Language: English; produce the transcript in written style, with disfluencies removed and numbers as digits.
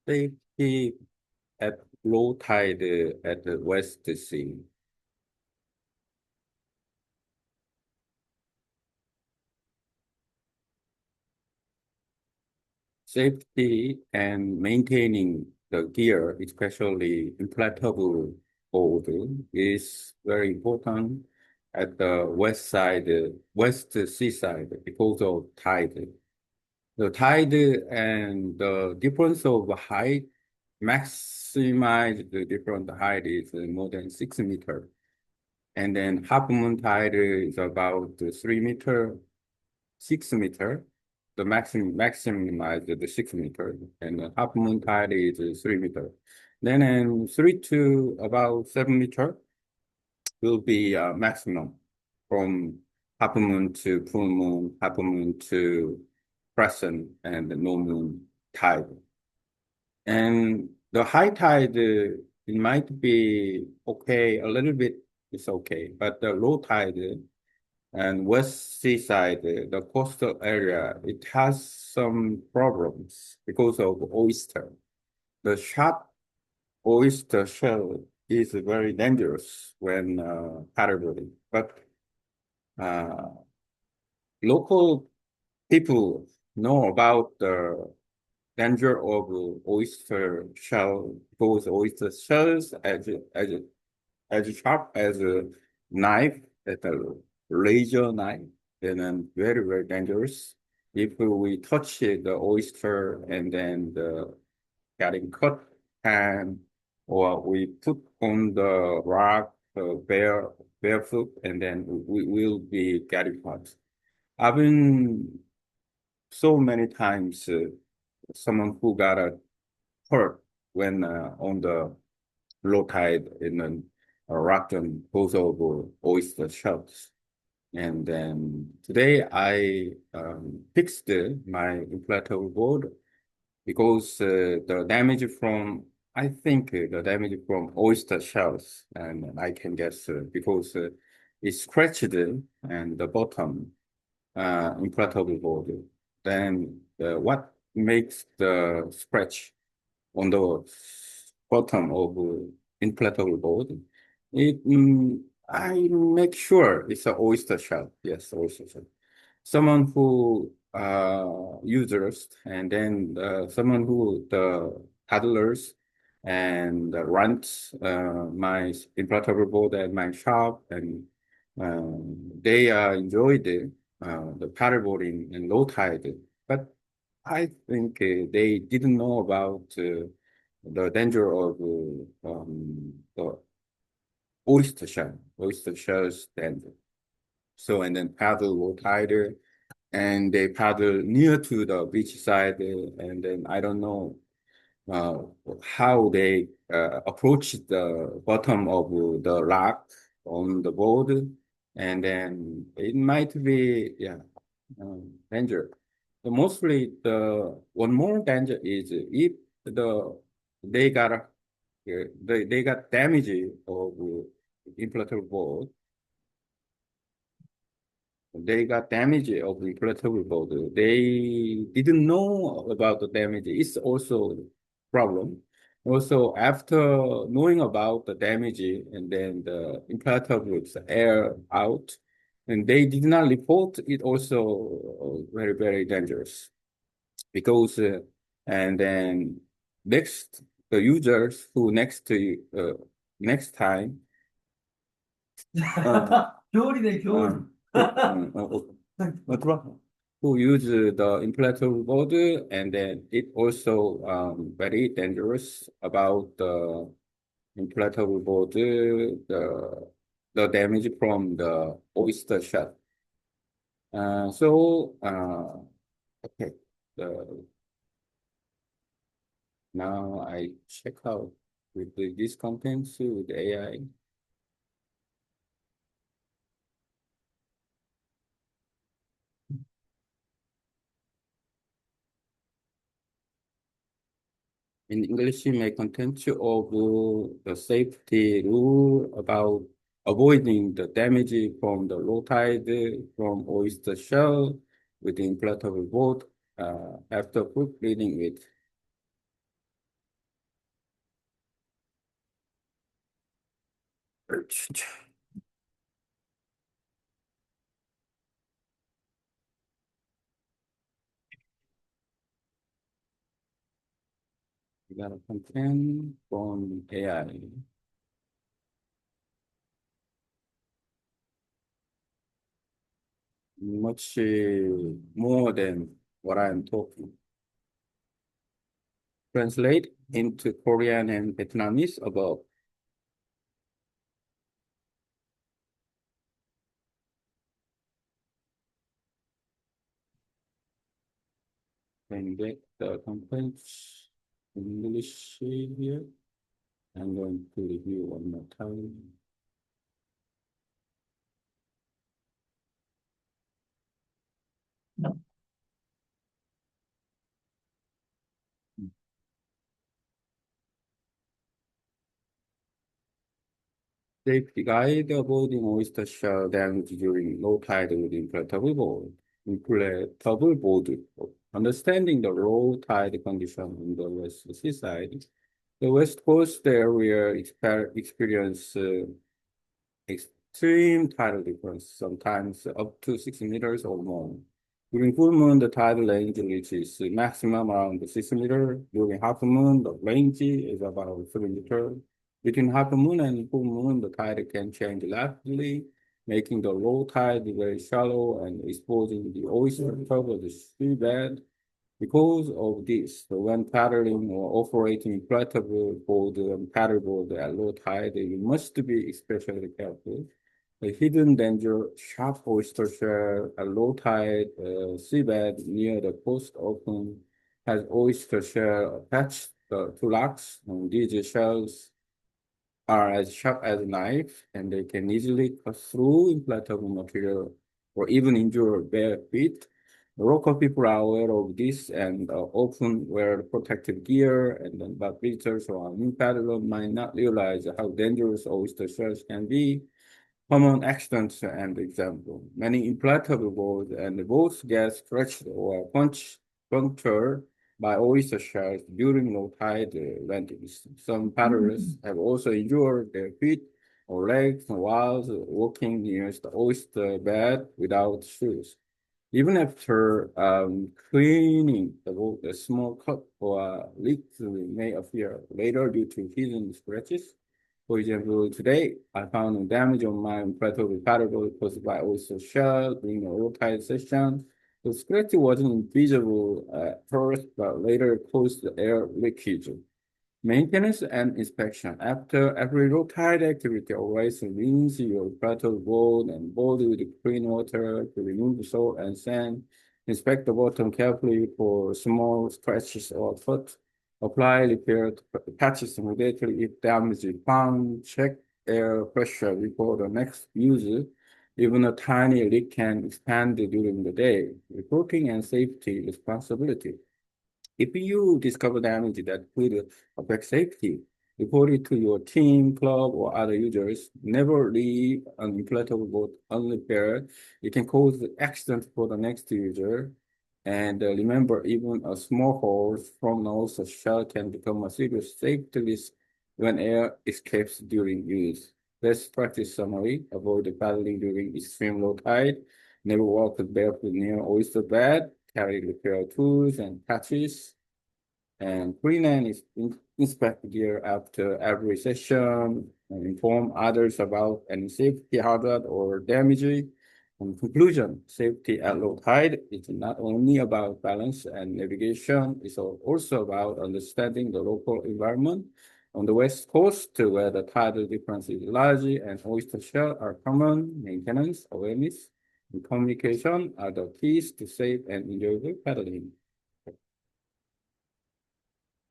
Safety at low tide at the West Sea. Safety and maintaining the gear, especially inflatable board, is very important at the west seaside because of tide. The tide and the difference of height maximize the different height is more than 6 meters. And then half moon tide is about 3 meter, 6 meter. The maximize the 6 meter, and the half moon tide is 3 meter. Then in 3 to about 7 meter will be maximum from half moon to full moon, half moon to crescent, and the no moon tide. And the high tide, it might be okay, a little bit is okay, but the low tide and West Seaside, the coastal area, it has some problems because of oyster. The sharp oyster shell is very dangerous when paddling, but uh, local people know about the danger of oyster shell because oyster shells as sharp as a knife, as a razor knife, and then very, very dangerous. If we touch the oyster and then the getting cut, and or we put on the rock barefoot, and then we will be getting cut. I've been so many times someone who got a hurt when on the low tide in a rock and both over oyster shells. And then today I fixed my inflatable board because the damage from, I think the damage from oyster shells, and I can guess because it scratched and the bottom inflatable board. Then what makes the scratch on the bottom of inflatable board, I make sure it's an oyster shell. Yes, oyster shell. Someone who users and then someone who the paddlers and rent my inflatable board at my shop, and they enjoyed the paddleboarding in low tide. But I think they didn't know about the danger of the oyster shells danger. So, and then paddle low tide, and they paddle near to the beach side, and then I don't know uh, how they approach the bottom of the rock on the board, and then it might be, yeah, danger. So mostly the one more danger is if the they got they got damage of inflatable board, they got damage of the inflatable board. They didn't know about the damage. It's also problem. Also, after knowing about the damage and then the inflatables air out, and they did not report it, also very, very dangerous because and then next the users who next time 겨울이네, 겨울. what wrong? Who use the inflatable board, and then it also very dangerous about the inflatable board, the damage from the oyster shell. Okay, the now I check out with this contents with AI. In English, may content of the safety rule about avoiding the damage from the low tide from oyster shell with the inflatable boat after food bleeding it. We got a content from AI. Much more than what I'm talking. Translate into Korean and Vietnamese above. And get the contents in English here. I'm going to review one more time. Safety guide avoiding oyster shell damage during low tide with inflatable board. Inflatable board. Understanding the low tide condition in the west seaside. The west coast area experience extreme tidal difference, sometimes up to 6 meters or more. During full moon, the tidal range reaches maximum around 6 meters. During half moon, the range is about 3 meters. Between half moon and full moon, the tide can change rapidly, making the low tide very shallow and exposing the oyster-covered seabed. Because of this, when paddling or operating inflatable board and paddleboard at low tide, you must be especially careful. A hidden danger, sharp oyster shell at low tide seabed near the coast often has oyster shell attached to rocks. And these shells are as sharp as a knife, and they can easily cut through inflatable material or even injure bare feet. The local people are aware of this and often wear protective gear, and then, but visitors or new paddlers might not realize how dangerous oyster shells can be. Common accidents and example. Many implantable boards and boats get stretched or punctured by oyster shells during low tide landings. Some paddlers have also injured their feet or legs while walking near the oyster bed without shoes. Even after cleaning the boat, a small cut or leak may appear later due to hidden scratches. For example, today I found damage on my inflatable paddleboard caused by oyster shell during a low tide session. The scratch wasn't visible at first, but later caused air leakage. Maintenance and inspection. After every low tide activity, always rinse your paddle board and board with clean water to remove salt and sand. Inspect the bottom carefully for small scratches or cuts. Apply repair patches immediately if damage is found. Check air pressure before the next use. Even a tiny leak can expand during the day. Reporting and safety responsibility. If you discover damage that could affect safety, report it to your team, club, or other users. Never leave an inflatable boat unrepaired. It can cause accident for the next user. And remember, even a small hole from nose or shell can become a serious safety risk when air escapes during use. Best practice summary: avoid paddling during extreme low tide. Never walk barefoot near oyster bed. Carry repair tools and patches and clean is inspect gear after every session and inform others about any safety hazard or damage. In conclusion, safety at low tide is not only about balance and navigation, it's also about understanding the local environment. On the west coast, where the tidal difference is large and oyster shell are common, maintenance, awareness, and communication are the keys to safe and enjoyable paddling.